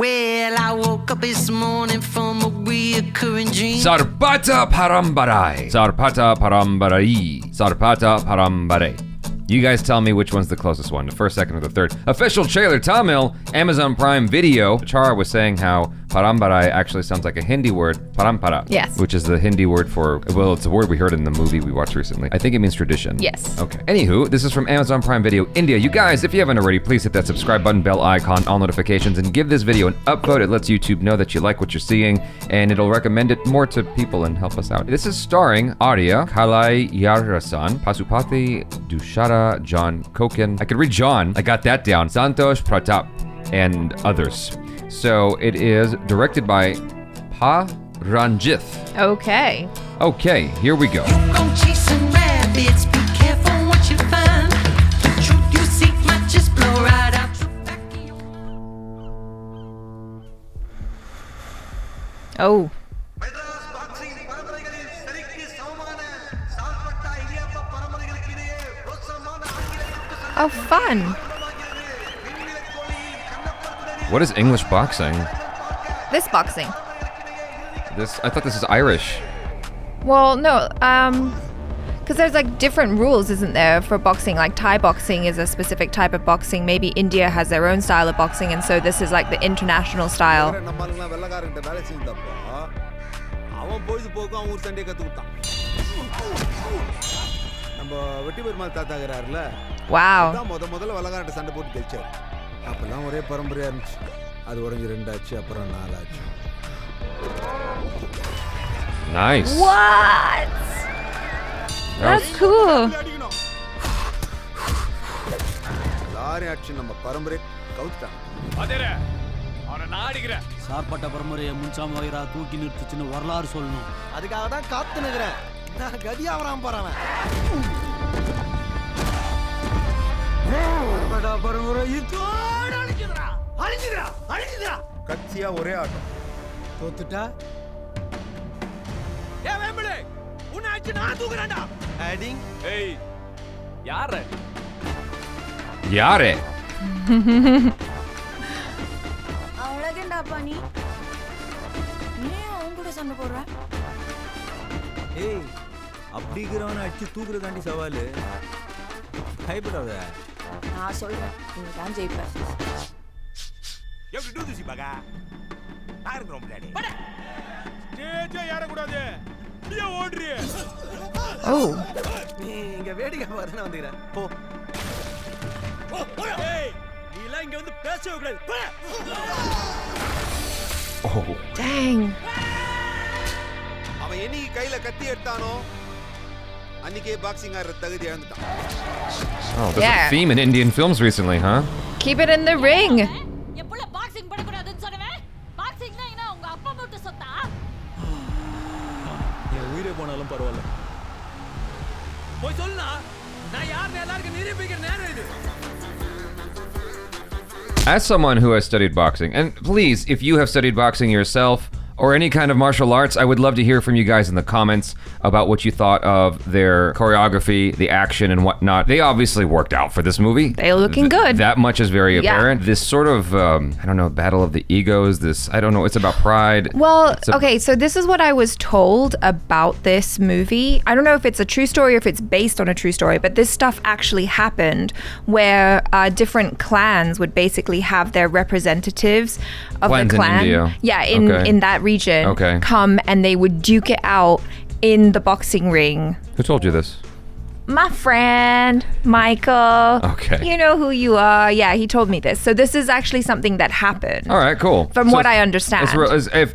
Well, I woke up this morning from a reoccurring dream. Sarpatta PARAMBARAI. Sarpatta PARAMBARAI. Sarpatta PARAMBARAI. You guys tell me which one's the closest one, the first, second, or the third. Official trailer Tamil, Amazon Prime Video. ACHARA was saying how Parambarai actually sounds like a Hindi word, parampara. Yes. Which is the Hindi word for, well, it's a word we heard in the movie we watched recently. I think it means tradition. Yes. Okay. Anywho, this is from Amazon Prime Video India. You guys, if you haven't already, please hit that subscribe button, bell icon, all notifications, and give this video an upvote. It lets YouTube know that you like what you're seeing, and it'll recommend it more to people and help us out. This is starring Arya, Kalaiyarasan, Pasupathi, Dushara, John Koken. I could read John. I got that down. Santosh Pratap, and others. So it is directed by Ranjith. Okay. Okay, here we go. You gon' chasing rabbits, be careful what you find. The truth you seek might just blow right out your back of your... Oh. Oh, fun. What is English boxing? This boxing. I thought this is Irish. Well, no, because there's like different rules, isn't there, for boxing? Like Thai boxing is a specific type of boxing. Maybe India has their own style of boxing, and so this is like the international style. Wow. Nice. What? That's cool. Sarpatta பரம்பரையை முன்சாமவரா தூக்கி நிறுத்துச்சுன்னு வரலாறு சொல்லணும். அதுக்காக தான் காத்து நிக்கிறேன். நான் கதியா வராம போறேன். Sarpatta பரம்பரை இதோட அழிஞ்சிரா. அழிஞ்சிரா. கட்சியா ஒரே ஆட்டம். தோத்துட்டா? ஏய் வேம்பளே, உன்னை அடிச்சு நான் தூக்குறேன்டா. ஹேடிங். ஏய். யாரே? Yare. நீ ஏன் அவங்க கூட சண்டை போடுற? ஏய் அப்படிங்கறவன அடிச்சு தூக்குறதாண்டி சவால். பயப்படாத. நான் சொல்றேன் நீ தான் ஜெயிப்ப. எப்படி டூ சிபாகா? டாயர் கிரவுண்ட் பிளேடி. பட. ஸ்டேஜே ஏற கூடாது. நீ ஓடுறியே. ஓ. நீ இங்க வேடிக்கை பார்க்க வந்தீங்க. போ. ஏய் நீ எல்லாம் இங்க வந்து பேசவே கூடாது. போ. Oh. Dang. அவன் என்னைக்கு கையில கத்தி எடுத்தானோ அன்னைக்கே பாக்ஸிங் ஆடுற தகுதி இழந்துட்டான். Oh, there's a theme in Indian films recently, huh? Keep it in the ring. எப்பல பாக்ஸிங் பண்ண கூடாதுன்னு சொன்னவே? பாக்ஸிங்னா என்ன உங்க அப்பா போட்டு சொத்தா? என் உயிரே போனாலும் பரவாயில்லை. போய் சொல்லுனா நான் யாருன்னு எல்லாருக்கும் நிரூபிக்கிற நேரம் இது. As someone who has studied boxing, and please, if you have studied boxing yourself, or any kind of martial arts, I would love to hear from you guys in the comments about what you thought of their choreography, the action, and whatnot. They obviously worked out for this movie. They're looking good. That much is very apparent. This sort of, I don't know, battle of the egos, I don't know, it's about pride. Well, okay, so this is what I was told about this movie. I don't know if it's a true story or if it's based on a true story, but this stuff actually happened where different clans would basically have their representatives of Clans the clan. in India. Yeah, Okay. in that region come and they would duke it out in the boxing ring. Who told you this? My friend, Michael. Okay. You know who you are. Yeah, he told me this. So this is actually something that happened. All right, cool. From what I understand.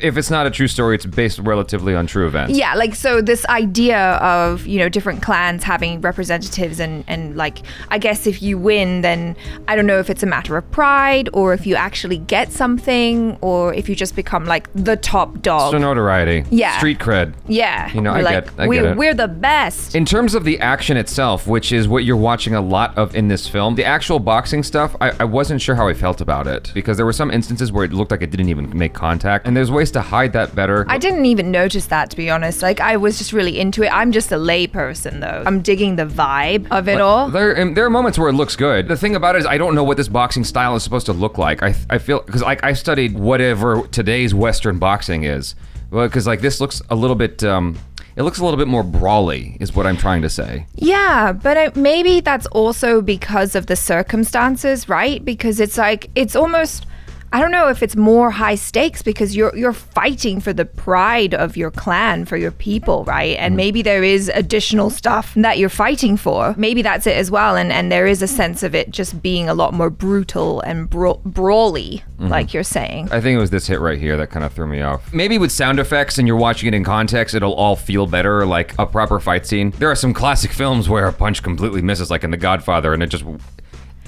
If it's not a true story, it's based relatively on true events. Yeah, like, so this idea of, you know, different clans having representatives and like, I guess if you win, then I don't know if it's a matter of pride or if you actually get something or if you just become like the top dog. So notoriety. Yeah. Street cred. Yeah. You know, I get it. We're the best. In terms of the action itself, which is what you're watching a lot of in this film. The actual boxing stuff, I wasn't sure how I felt about it because there were some instances where it looked like it didn't even make contact, and there's ways to hide that better. I didn't even notice that, to be honest. Like, I was just really into it. I'm just a lay person, though. I'm digging the vibe of it all. There are moments where it looks good. The thing about it is I don't know what this boxing style is supposed to look like. I feel, because like I studied whatever today's Western boxing is. Well, because like this looks a little bit, it looks a little bit more brawly, is what I'm trying to say. Yeah, but maybe that's also because of the circumstances, right? Because it's like, it's almost, I don't know if it's more high stakes because you're fighting for the pride of your clan, for your people, right? And maybe there is additional stuff that you're fighting for. Maybe that's it as well. And there is a sense of it just being a lot more brutal and brawly, like you're saying. I think it was this hit right here that kind of threw me off. Maybe with sound effects and you're watching it in context, it'll all feel better, like a proper fight scene. There are some classic films where a punch completely misses, like in The Godfather, and it just...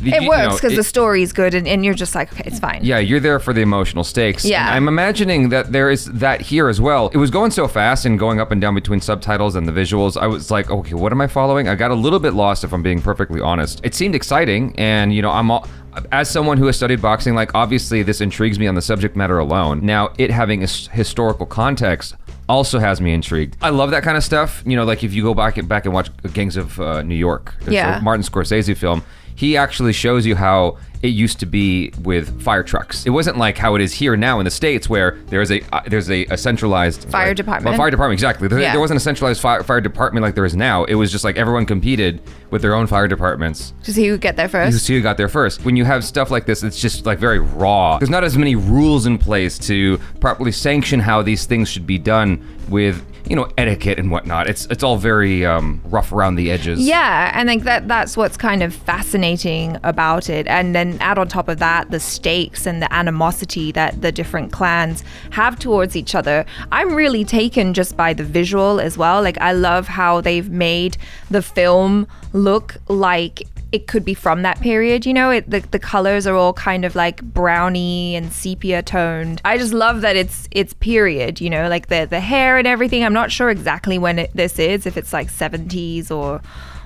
It works because the story's good and you're just like, okay, it's fine. Yeah, you're there for the emotional stakes. Yeah. And I'm imagining that there is that here as well. It was going so fast and going up and down between subtitles and the visuals. I was like, okay, what am I following? I got a little bit lost, if I'm being perfectly honest. It seemed exciting, and you know, as someone who has studied boxing, like obviously this intrigues me on the subject matter alone. Now, it having a historical context also has me intrigued. I love that kind of stuff. You know, like if you go back and watch Gangs of New York, it's a Martin Scorsese film. He actually shows you how it used to be with fire trucks. It wasn't like how it is here now in the States, where there's a centralized fire department. Well, fire department, exactly. There wasn't a centralized fire department like there is now. It was just like everyone competed with their own fire departments To see who get there first. to see who got there first. When you have stuff like this, it's just like very raw. There's not as many rules in place to properly sanction how these things should be done with, you know, etiquette and whatnot. It's all very rough around the edges. Yeah, and like that's what's kind of fascinating about it. And then add on top of that the stakes and the animosity that the different clans have towards each other. I'm really taken just by the visual as well. Like, I love how they've made the film look like it could be from that period, you know. The colors are all kind of like browny and sepia toned. I just love that it's period, you know, like the hair and everything. I'm not sure exactly when this is, if it's like 70s or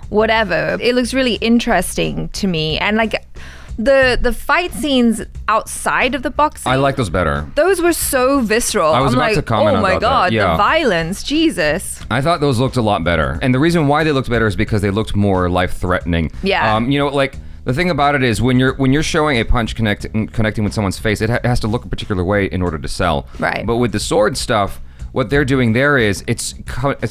whatever. It looks really interesting to me. And like the fight scenes outside of the boxing, I like those better. Those were so visceral. I was I'm about like, to comment oh my about god, that. Yeah. the violence, Jesus. I thought those looked a lot better. And the reason why they looked better is because they looked more life-threatening. Yeah. You know, like, the thing about it is when you're showing a punch connecting with someone's face, it has to look a particular way in order to sell. Right. But with the sword stuff, what they're doing there is it's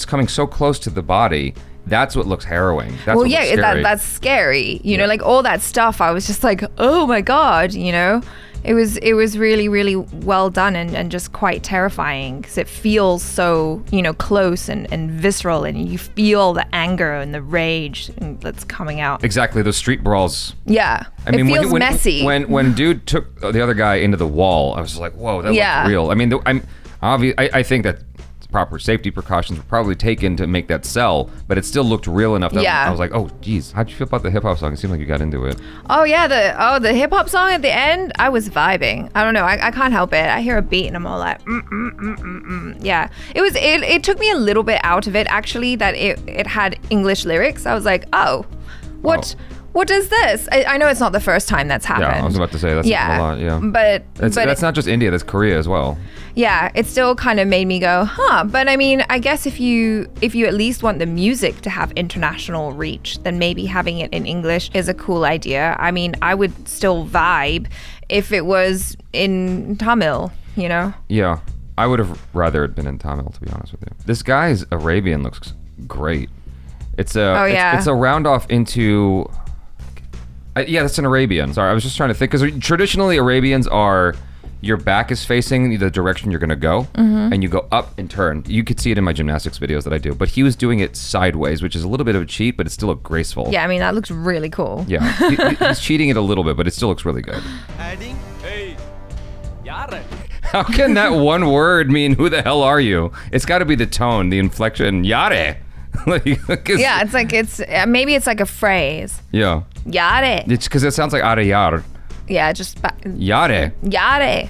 coming so close to the body. That's what looks harrowing. That's what looks scary. That's scary. You know, like all that stuff, I was just like, oh my god, you know. It was really, really well done and just quite terrifying because it feels so, you know, close and visceral, and you feel the anger and the rage that's coming out. Exactly, those street brawls. Yeah, I mean, it feels messy. When dude took the other guy into the wall, I was just like, whoa, that looks real. I mean, I think that proper safety precautions were probably taken to make that sell, but it still looked real enough that I was like, oh geez, how'd you feel about the hip hop song? It seemed like you got into it. Oh yeah, the hip hop song at the end, I was vibing. I don't know, I can't help it. I hear a beat and I'm all like, yeah. It took me a little bit out of it actually, that it had English lyrics. I was like, oh, what is this? I know it's not the first time that's happened. Yeah, I was about to say that's a lot. Yeah, but that's not just India, that's Korea as well. Yeah, it still kind of made me go, huh. But I mean, I guess if you at least want the music to have international reach, then maybe having it in English is a cool idea. I mean, I would still vibe if it was in Tamil, you know? Yeah, I would have rather it been in Tamil, to be honest with you. This guy's Arabian looks great. It's a round off into... yeah, that's an Arabian. Sorry, I was just trying to think, because traditionally Arabians are... your back is facing the direction you're going to go, and you go up and turn. You could see it in my gymnastics videos that I do, but he was doing it sideways, which is a little bit of a cheat, but it still looked graceful. Yeah, I mean, that looks really cool. Yeah, he's cheating it a little bit, but it still looks really good. Adding. Hey, yare. How can that one word mean, who the hell are you? It's got to be the tone, the inflection, yare. Yeah, maybe it's like a phrase. Yeah. Yare. It's because it sounds like Arya. Yeah, just Yare. Yare.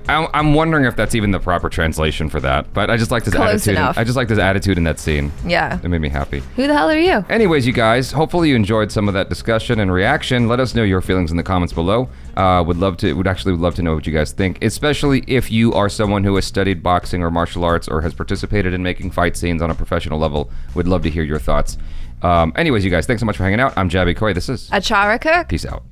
I'm wondering if that's even the proper translation for that, but I just liked his Close attitude. enough. I just liked his attitude in that scene. Yeah. It made me happy. Who the hell are you? Anyways, you guys, hopefully you enjoyed some of that discussion and reaction. Let us know your feelings in the comments below. Would love to know what you guys think, especially if you are someone who has studied boxing or martial arts or has participated in making fight scenes on a professional level. Would love to hear your thoughts. Anyways, you guys, thanks so much for hanging out. I'm Jaby KOAY. This is ACHARA KIRK. Peace out.